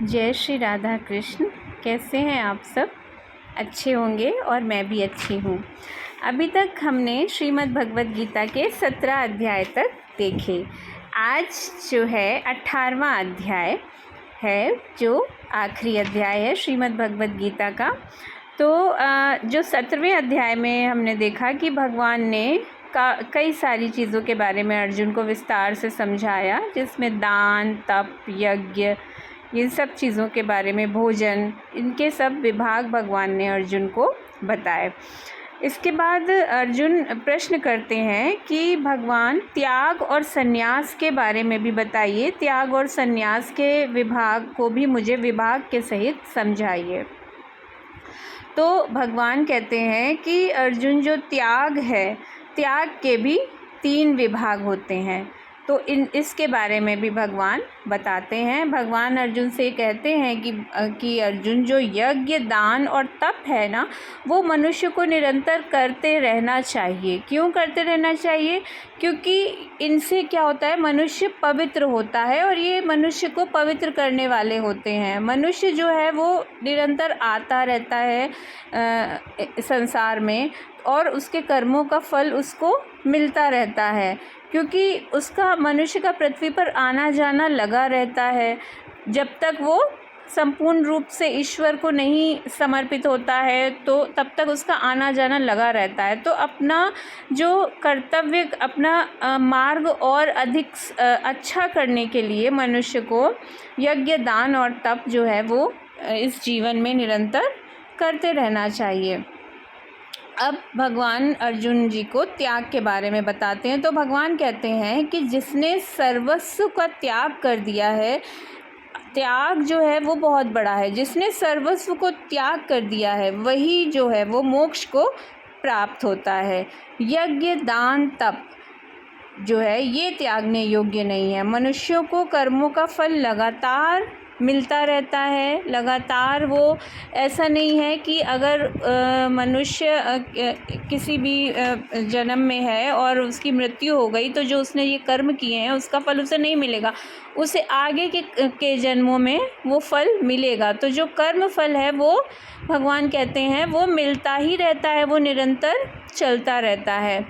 जय श्री राधा कृष्ण। कैसे हैं आप सब? अच्छे होंगे और मैं भी अच्छी हूँ। अभी तक हमने श्रीमद् भगवद गीता के 17 अध्याय तक देखे। आज जो है 18वां अध्याय है, जो आखिरी अध्याय है श्रीमद् भगवद गीता का। तो जो 17वें अध्याय में हमने देखा कि भगवान ने कई सारी चीज़ों के बारे में अर्जुन को विस्तार से समझाया, जिसमें दान, तप, यज्ञ, इन सब चीज़ों के बारे में, भोजन, इनके सब विभाग भगवान ने अर्जुन को बताए। इसके बाद अर्जुन प्रश्न करते हैं कि भगवान त्याग और संन्यास के बारे में भी बताइए, त्याग और संन्यास के विभाग को भी मुझे विभाग के सहित समझाइए। तो भगवान कहते हैं कि अर्जुन, जो त्याग है, त्याग के भी 3 विभाग होते हैं। तो इसके बारे में भी भगवान बताते हैं। भगवान अर्जुन से कहते हैं कि अर्जुन, जो यज्ञ, दान और तप है ना, वो मनुष्य को निरंतर करते रहना चाहिए। क्यों करते रहना चाहिए? क्योंकि इनसे क्या होता है, मनुष्य पवित्र होता है और ये मनुष्य को पवित्र करने वाले होते हैं। मनुष्य जो है वो निरंतर आता रहता है संसार में, और उसके कर्मों का फल उसको मिलता रहता है, क्योंकि उसका, मनुष्य का पृथ्वी पर आना जाना लगा रहता है। जब तक वो संपूर्ण रूप से ईश्वर को नहीं समर्पित होता है, तो तब तक उसका आना जाना लगा रहता है। तो अपना जो कर्तव्य, अपना मार्ग और अधिक अच्छा करने के लिए मनुष्य को यज्ञ, दान और तप जो है वो इस जीवन में निरंतर करते रहना चाहिए। अब भगवान अर्जुन जी को त्याग के बारे में बताते हैं। तो भगवान कहते हैं कि जिसने सर्वस्व का त्याग कर दिया है, त्याग जो है वो बहुत बड़ा है, जिसने सर्वस्व को त्याग कर दिया है वही जो है वो मोक्ष को प्राप्त होता है। यज्ञ, दान, तप जो है ये त्यागने योग्य नहीं है। मनुष्यों को कर्मों का फल लगातार मिलता रहता है, लगातार। वो ऐसा नहीं है कि अगर मनुष्य किसी भी जन्म में है और उसकी मृत्यु हो गई, तो जो उसने ये कर्म किए हैं उसका फल उसे नहीं मिलेगा, उसे आगे के जन्मों में वो फल मिलेगा। तो जो कर्म फल है वो भगवान कहते हैं वो मिलता ही रहता है, वो निरंतर चलता रहता है।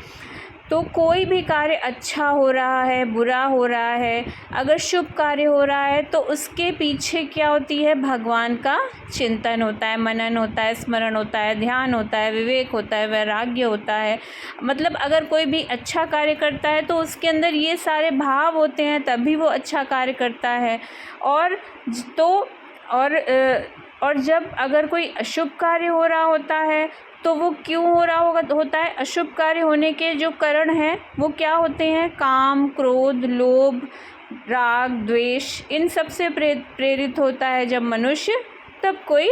तो कोई भी कार्य अच्छा हो रहा है, बुरा हो रहा है, अगर शुभ कार्य हो रहा है तो उसके पीछे क्या होती है? भगवान का चिंतन होता है, मनन होता है, स्मरण होता है, ध्यान होता है, विवेक होता है, वैराग्य होता है। मतलब अगर कोई भी अच्छा कार्य करता है तो उसके अंदर ये सारे भाव होते हैं, तभी वो अच्छा कार्य करता है। और जब अगर कोई अशुभ कार्य हो रहा होता है तो वो क्यों हो रहा होता है? अशुभ कार्य होने के जो कारण हैं वो क्या होते हैं? काम, क्रोध, लोभ, राग, द्वेष, इन सब से प्रेरित होता है जब मनुष्य, तब कोई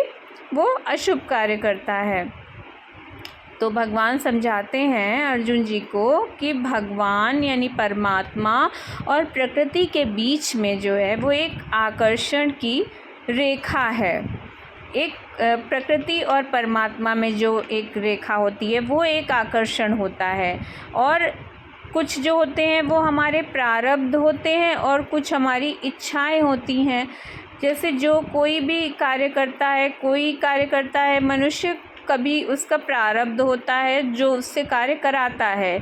वो अशुभ कार्य करता है। तो भगवान समझाते हैं अर्जुन जी को कि भगवान यानी परमात्मा और प्रकृति के बीच में जो है वो एक आकर्षण की रेखा है। एक प्रकृति और परमात्मा में जो एक रेखा होती है वो एक आकर्षण होता है। और कुछ जो होते हैं वो हमारे प्रारब्ध होते हैं और कुछ हमारी इच्छाएं होती हैं। जैसे जो कोई भी कार्य करता है मनुष्य, कभी उसका प्रारब्ध होता है जो उससे कार्य कराता है,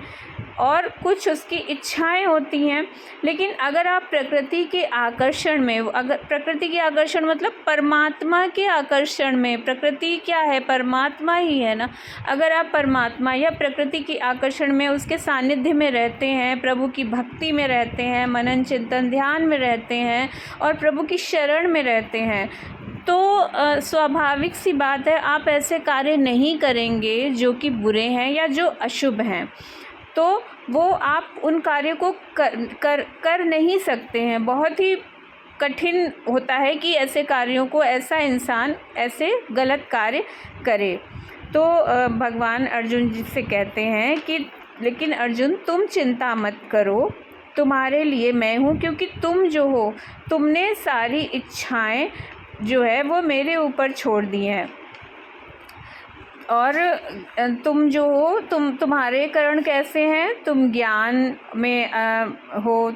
और कुछ उसकी इच्छाएं होती हैं। लेकिन अगर आप प्रकृति के आकर्षण में, अगर प्रकृति के आकर्षण मतलब परमात्मा के आकर्षण में, प्रकृति क्या है? परमात्मा ही है ना। अगर आप परमात्मा या प्रकृति के आकर्षण में, उसके सानिध्य में रहते हैं, प्रभु की भक्ति में रहते हैं, मनन चिंतन ध्यान में रहते हैं और प्रभु की शरण में रहते हैं, तो स्वाभाविक सी बात है आप ऐसे कार्य नहीं करेंगे जो कि बुरे हैं या जो अशुभ हैं। तो वो आप उन कार्यों को कर नहीं सकते हैं। बहुत ही कठिन होता है कि ऐसे कार्यों को ऐसा इंसान ऐसे गलत कार्य करे। तो भगवान अर्जुन जी से कहते हैं कि लेकिन अर्जुन, तुम चिंता मत करो, तुम्हारे लिए मैं हूँ, क्योंकि तुम जो हो, तुमने सारी इच्छाएं जो है वो मेरे ऊपर छोड़ दी हैं। और तुम जो हो, तुम्हारे करण कैसे हैं? तुम ज्ञान में हो,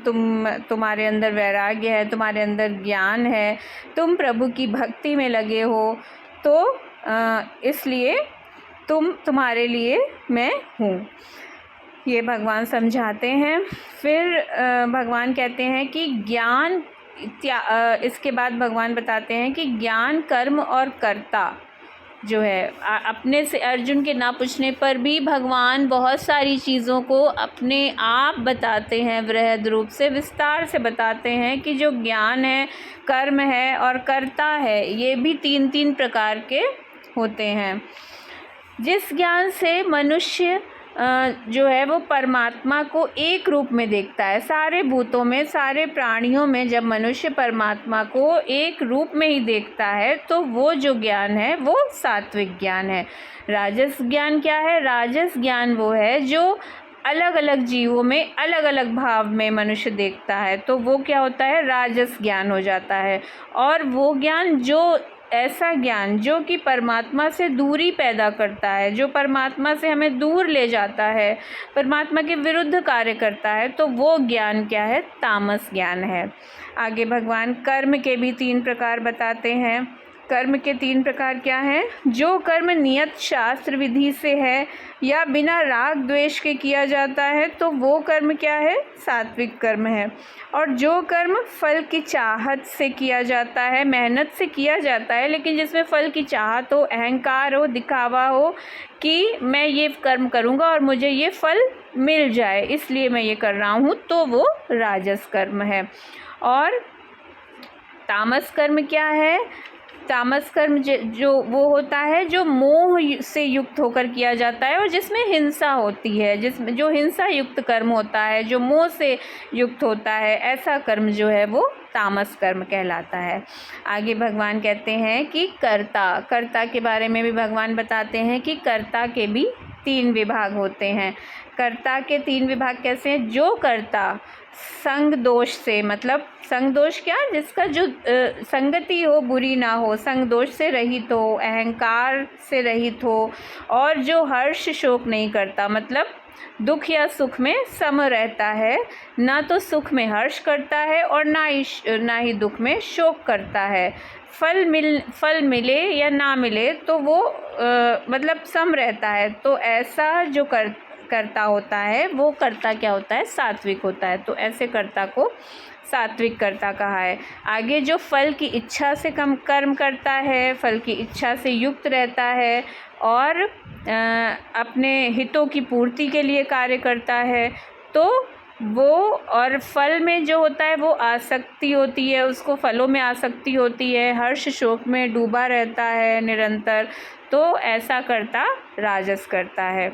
तुम्हारे अंदर वैराग्य है, तुम्हारे अंदर ज्ञान है, तुम प्रभु की भक्ति में लगे हो, तो इसलिए तुम्हारे लिए मैं हूँ। ये भगवान समझाते हैं। फिर भगवान कहते हैं कि ज्ञान इसके बाद भगवान बताते हैं कि ज्ञान, कर्म और कर्ता जो है, अपने से अर्जुन के ना पूछने पर भी भगवान बहुत सारी चीज़ों को अपने आप बताते हैं, वृहद रूप से विस्तार से बताते हैं कि जो ज्ञान है, कर्म है और कर्ता है, ये भी 3-3 प्रकार के होते हैं। जिस ज्ञान से मनुष्य जो है वो परमात्मा को एक रूप में देखता है, सारे भूतों में, सारे प्राणियों में जब मनुष्य परमात्मा को एक रूप में ही देखता है, तो वो जो ज्ञान है वो सात्विक ज्ञान है। राजस ज्ञान क्या है? राजस ज्ञान वो है जो अलग अलग जीवों में अलग अलग भाव में मनुष्य देखता है, तो वो क्या होता है? राजस ज्ञान हो जाता है। और वो ज्ञान ऐसा ज्ञान जो कि परमात्मा से दूरी पैदा करता है, जो परमात्मा से हमें दूर ले जाता है, परमात्मा के विरुद्ध कार्य करता है, तो वो ज्ञान क्या है? तामस ज्ञान है। आगे भगवान कर्म के भी 3 प्रकार बताते हैं। कर्म के 3 प्रकार क्या हैं? जो कर्म नियत शास्त्र विधि से है या बिना राग द्वेष के किया जाता है, तो वो कर्म क्या है? सात्विक कर्म है। और जो कर्म फल की चाहत से किया जाता है, मेहनत से किया जाता है, लेकिन जिसमें फल की चाहत हो, अहंकार हो, दिखावा हो कि मैं ये कर्म करूँगा और मुझे ये फल मिल जाए, इसलिए मैं ये कर रहा हूँ, तो वो राजस कर्म है। और तामस कर्म क्या है? तामस कर्म जो वो होता है जो मोह से युक्त होकर किया जाता है और जिसमें हिंसा होती है, जिसमें जो हिंसा युक्त कर्म होता है, जो मोह से युक्त होता है, ऐसा कर्म जो है वो तामस कर्म कहलाता है। आगे भगवान कहते हैं कि कर्ता के बारे में भी भगवान बताते हैं कि कर्ता के भी 3 विभाग होते हैं। कर्ता के 3 विभाग कैसे हैं? जो कर्ता संग दोष से, मतलब संग दोष क्या? जिसका जो संगति हो बुरी ना हो, संग दोष से रहित हो, अहंकार से रहित हो, और जो हर्ष शोक नहीं करता, मतलब दुख या सुख में सम रहता है, ना तो सुख में हर्ष करता है और ना ही दुख में शोक करता है। फल मिले या ना मिले तो वो मतलब सम रहता है। तो ऐसा जो कर्ता होता है, वो कर्ता क्या होता है? सात्विक होता है। तो ऐसे कर्ता को सात्विक कर्ता कहा है। आगे जो फल की इच्छा से कर्म करता है, फल की इच्छा से युक्त रहता है और अपने हितों की पूर्ति के लिए कार्य करता है, तो वो, और फल में जो होता है वो आसक्ति होती है, उसको फलों में आसक्ति होती है, हर्ष शोक में डूबा रहता है निरंतर, तो ऐसा कर्ता राजस करता है।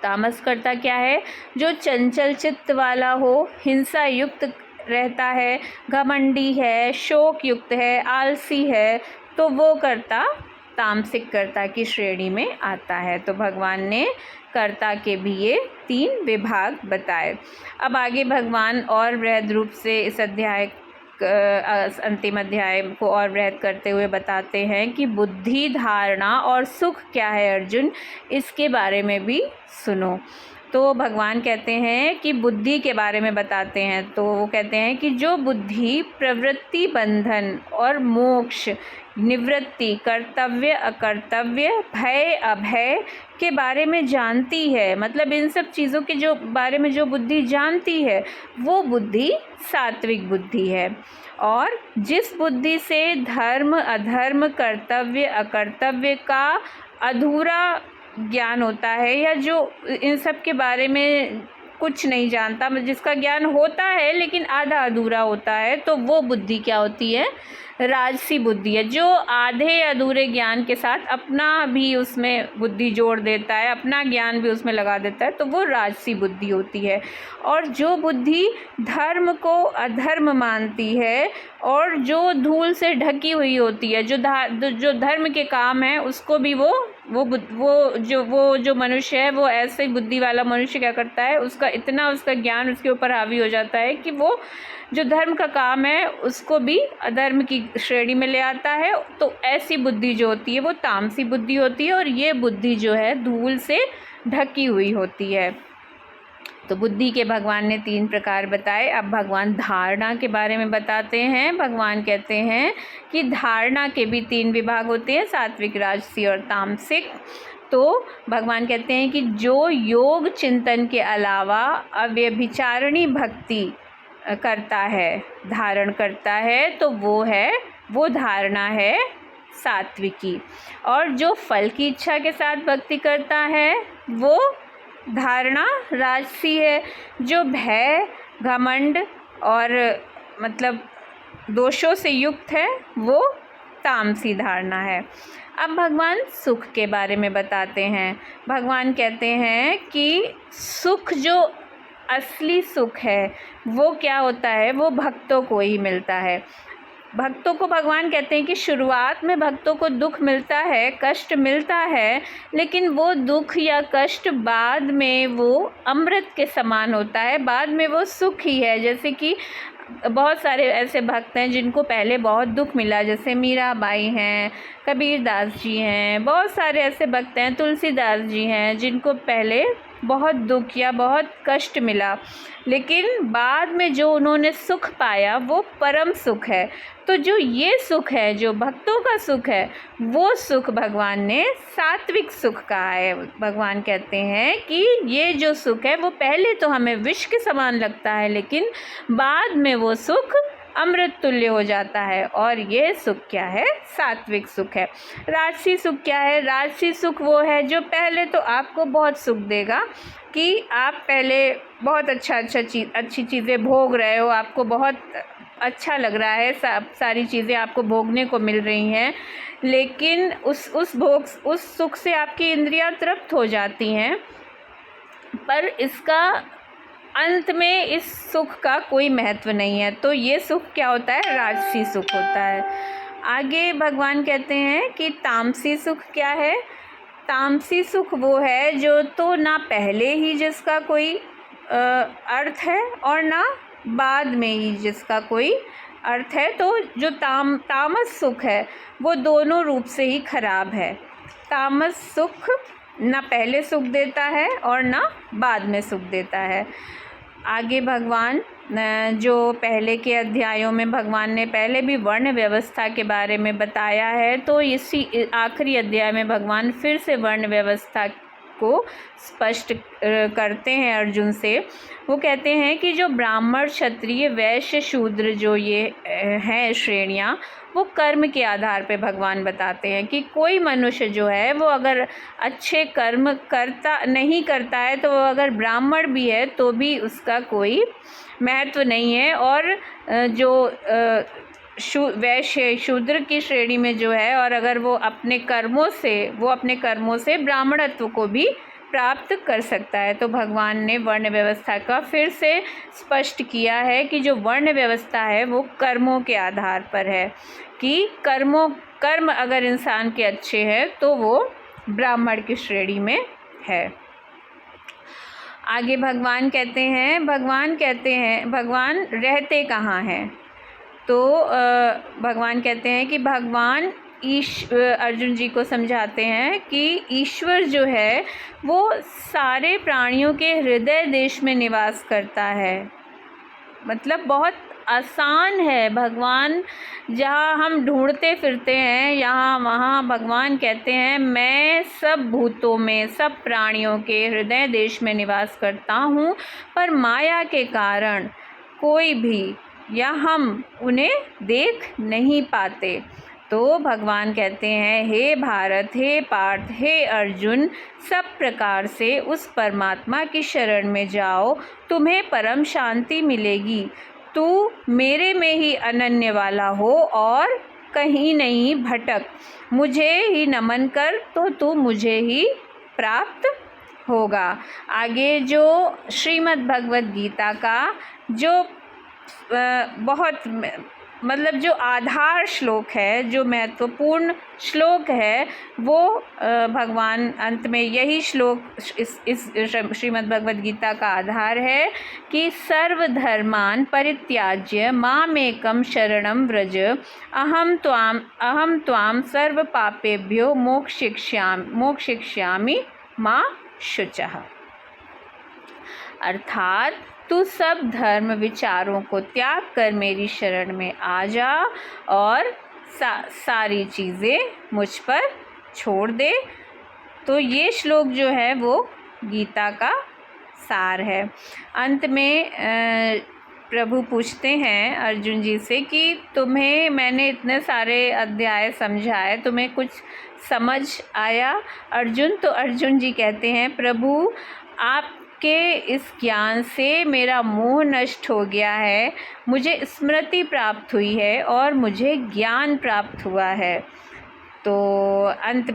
तामस कर्ता क्या है? जो चंचल चित्त वाला हो, हिंसा युक्त रहता है, घमंडी है, शोक युक्त है, आलसी है, तो वो कर्ता तामसिक कर्ता की श्रेणी में आता है। तो भगवान ने कर्ता के भी ये 3 विभाग बताए। अब आगे भगवान और वृहद रूप से इस अध्याय अंतिम अध्याय को और वृहद करते हुए बताते हैं कि बुद्धि, धारणा और सुख क्या है अर्जुन, इसके बारे में भी सुनो। तो भगवान कहते हैं कि बुद्धि के बारे में बताते हैं। तो वो कहते हैं कि जो बुद्धि प्रवृत्ति, बंधन और मोक्ष, निवृत्ति, कर्तव्य, अकर्तव्य, भय, अभय के बारे में जानती है, मतलब इन सब चीज़ों के जो बारे में जो बुद्धि जानती है, वो बुद्धि सात्विक बुद्धि है। और जिस बुद्धि से धर्म, अधर्म, कर्तव्य, अकर्तव्य का अधूरा ज्ञान होता है, या जो इन सब के बारे में कुछ नहीं जानता, जिसका ज्ञान होता है लेकिन आधा अधूरा होता है, तो वो बुद्धि क्या होती है? राजसी बुद्धि है। जो आधे अधूरे ज्ञान के साथ अपना भी उसमें बुद्धि जोड़ देता है, अपना ज्ञान भी उसमें लगा देता है, तो वो राजसी बुद्धि होती है। और जो बुद्धि धर्म को अधर्म मानती है और जो धूल से ढकी हुई होती है, जो धर्म के काम है उसको भी वो वो जो मनुष्य है वो ऐसे बुद्धि वाला मनुष्य क्या करता है, उसका ज्ञान उसके ऊपर हावी हो जाता है कि वो जो धर्म का काम है उसको भी अधर्म की श्रेणी में ले आता है। तो ऐसी बुद्धि जो होती है वो तामसी बुद्धि होती है, और ये बुद्धि जो है धूल से ढकी हुई होती है। तो बुद्धि के भगवान ने 3 प्रकार बताए। अब भगवान धारणा के बारे में बताते हैं। भगवान कहते हैं कि धारणा के भी 3 विभाग होते हैं, सात्विक, राजसी और तामसिक। तो भगवान कहते हैं कि जो योग चिंतन के अलावा अव्यभिचारिणी भक्ति करता है, धारण करता है, तो वो धारणा है सात्विकी। और जो फल की इच्छा के साथ भक्ति करता है वो धारणा राजसी है। जो भय, घमंड और मतलब दोषों से युक्त है वो तामसी धारणा है। अब भगवान सुख के बारे में बताते हैं। भगवान कहते हैं कि सुख, जो असली सुख है वो क्या होता है, वो भक्तों को ही मिलता है। भक्तों को भगवान कहते हैं कि शुरुआत में भक्तों को दुख मिलता है, कष्ट मिलता है, लेकिन वो दुख या कष्ट बाद में वो अमृत के समान होता है, बाद में वो सुख ही है। जैसे कि बहुत सारे ऐसे भक्त हैं जिनको पहले बहुत दुख मिला, जैसे मीराबाई हैं, कबीरदास जी हैं, बहुत सारे ऐसे भक्त हैं, तुलसीदास जी हैं, जिनको पहले बहुत दुख या बहुत कष्ट मिला, लेकिन बाद में जो उन्होंने सुख पाया वो परम सुख है। तो जो ये सुख है, जो भक्तों का सुख है, वो सुख भगवान ने सात्विक सुख कहा है। भगवान कहते हैं कि ये जो सुख है वो पहले तो हमें विष के समान लगता है, लेकिन बाद में वो सुख अमृत तुल्य हो जाता है, और ये सुख क्या है, सात्विक सुख है। राजसी सुख क्या है? राजसी सुख वो है जो पहले तो आपको बहुत सुख देगा कि आप पहले बहुत अच्छी चीज़ें भोग रहे हो, आपको बहुत अच्छा लग रहा है, सारी चीज़ें आपको भोगने को मिल रही हैं, लेकिन उस सुख से आपकी इंद्रियां तृप्त हो जाती हैं, पर इसका अंत में इस सुख का कोई महत्व नहीं है। तो ये सुख क्या होता है? राजसी सुख होता है। आगे भगवान कहते हैं कि तामसी सुख क्या है? तामसी सुख वो है जो तो ना पहले ही जिसका कोई अर्थ है और ना बाद में ही जिसका कोई अर्थ है। तो जो तामस सुख है वो दोनों रूप से ही खराब है। तामस सुख ना पहले सुख देता है और ना बाद में सुख देता है। आगे भगवान जो पहले के अध्यायों में भगवान ने पहले भी वर्ण व्यवस्था के बारे में बताया है, तो इसी आखिरी अध्याय में भगवान फिर से वर्ण व्यवस्था को स्पष्ट करते हैं अर्जुन से। वो कहते हैं कि जो ब्राह्मण, क्षत्रिय, वैश्य, शूद्र जो ये हैं श्रेणियाँ, वो कर्म के आधार पे भगवान बताते हैं कि कोई मनुष्य जो है वो अगर अच्छे कर्म नहीं करता है, तो वो अगर ब्राह्मण भी है तो भी उसका कोई महत्व नहीं है। और जो वैश्य, शूद्र की श्रेणी में जो है, और अगर वो अपने कर्मों से ब्राह्मणत्व को भी प्राप्त कर सकता है। तो भगवान ने वर्ण व्यवस्था का फिर से स्पष्ट किया है कि जो वर्ण व्यवस्था है वो कर्मों के आधार पर है, कि कर्म अगर इंसान के अच्छे हैं तो वो ब्राह्मण की श्रेणी में है। आगे भगवान कहते हैं भगवान रहते कहाँ हैं? तो भगवान कहते हैं कि भगवान अर्जुन जी को समझाते हैं कि ईश्वर जो है वो सारे प्राणियों के हृदय देश में निवास करता है। मतलब बहुत आसान है। भगवान जहाँ हम ढूंढते फिरते हैं यहाँ वहाँ, भगवान कहते हैं मैं सब भूतों में, सब प्राणियों के हृदय देश में निवास करता हूँ, पर माया के कारण कोई भी या हम उन्हें देख नहीं पाते। तो भगवान कहते हैं हे भारत, हे पार्थ, हे अर्जुन, सब प्रकार से उस परमात्मा की शरण में जाओ, तुम्हें परम शांति मिलेगी। तू मेरे में ही अनन्य वाला हो और कहीं नहीं भटक, मुझे ही नमन कर तो तू मुझे ही प्राप्त होगा। आगे जो श्रीमद् भगवद गीता का जो बहुत मतलब जो आधार श्लोक है, जो महत्वपूर्ण श्लोक है, वो भगवान अंत में यही श्लोक इस श्रीमद् भगवद गीता का आधार है कि सर्वधर्मान् परित्याज्य मामेकं शरणं व्रज अहम त्वां सर्व पापेभ्यो मोक्षयिष्यामि मा शुचः। अर्थात तू सब धर्म विचारों को त्याग कर मेरी शरण में आ जा और सारी चीज़ें मुझ पर छोड़ दे। तो ये श्लोक जो है वो गीता का सार है। अंत में प्रभु पूछते हैं अर्जुन जी से कि तुम्हें मैंने इतने सारे अध्याय समझाए, तुम्हें कुछ समझ आया अर्जुन? तो अर्जुन जी कहते हैं, प्रभु आप के इस ज्ञान से मेरा मोह नष्ट हो गया है, मुझे स्मृति प्राप्त हुई है और मुझे ज्ञान प्राप्त हुआ है। तो अंत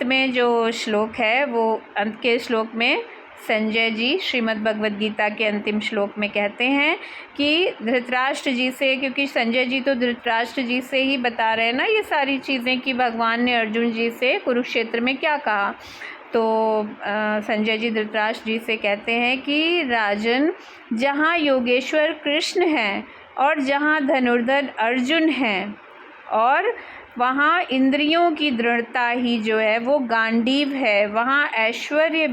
में जो श्लोक है वो अंत के श्लोक में संजय जी श्रीमद् भगवद गीता के अंतिम श्लोक में कहते हैं कि धृतराष्ट्र जी से, क्योंकि संजय जी तो धृतराष्ट्र जी से ही बता रहे हैं ना ये सारी चीज़ें कि भगवान ने अर्जुन जी से कुरुक्षेत्र में क्या कहा। तो संजय जी धृतराष्ट्र जी से कहते हैं कि राजन, जहाँ योगेश्वर कृष्ण हैं और जहाँ धनुर्धर अर्जुन हैं और वहाँ इंद्रियों की दृढ़ता ही जो है वो गांडीव है, वहाँ ऐश्वर्य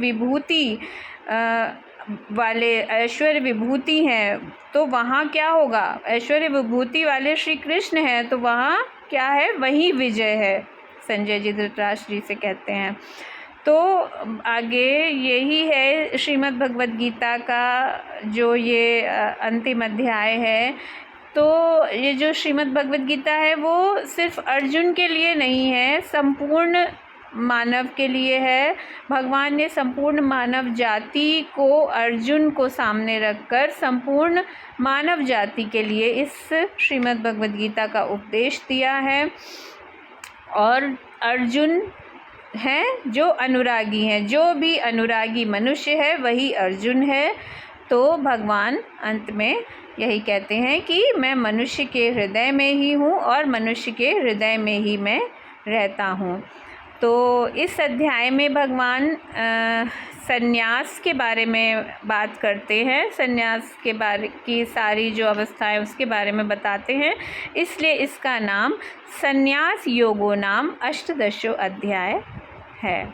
विभूति हैं, तो वहाँ क्या होगा? ऐश्वर्य विभूति वाले श्री कृष्ण हैं, तो वहाँ क्या है? वही विजय है। संजय जी धृतराष्ट्र जी से कहते हैं। तो आगे यही है श्रीमद् भगवद गीता का जो ये अंतिम अध्याय है। तो ये जो श्रीमद् भगवद गीता है वो सिर्फ अर्जुन के लिए नहीं है, संपूर्ण मानव के लिए है। भगवान ने संपूर्ण मानव जाति को अर्जुन को सामने रखकर संपूर्ण मानव जाति के लिए इस श्रीमद् भगवद गीता का उपदेश दिया है। और अर्जुन हैं जो अनुरागी हैं, जो भी अनुरागी मनुष्य है वही अर्जुन है। तो भगवान अंत में यही कहते हैं कि मैं मनुष्य के हृदय में ही हूँ और मनुष्य के हृदय में ही मैं रहता हूँ। तो इस अध्याय में भगवान संन्यास के बारे में बात करते हैं, संन्यास के बारे की सारी जो अवस्थाएं उसके बारे में बताते हैं, इसलिए इसका नाम संन्यास योगो नाम अष्टदशो अध्याय है।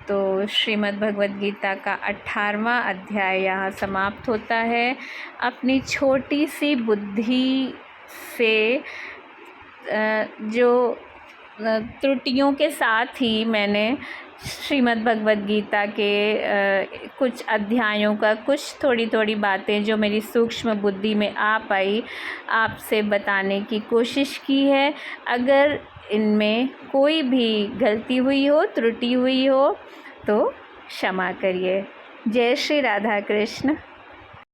तो श्रीमद् भगवद गीता का 18वां अध्याय यहाँ समाप्त होता है। अपनी छोटी सी बुद्धि से जो त्रुटियों के साथ ही मैंने श्रीमद् भगवद गीता के कुछ अध्यायों का कुछ थोड़ी बातें जो मेरी सूक्ष्म बुद्धि में आ पाई आपसे बताने की कोशिश की है। अगर इनमें कोई भी गलती हुई हो, त्रुटि हुई हो तो क्षमा करिए। जय श्री राधा कृष्ण।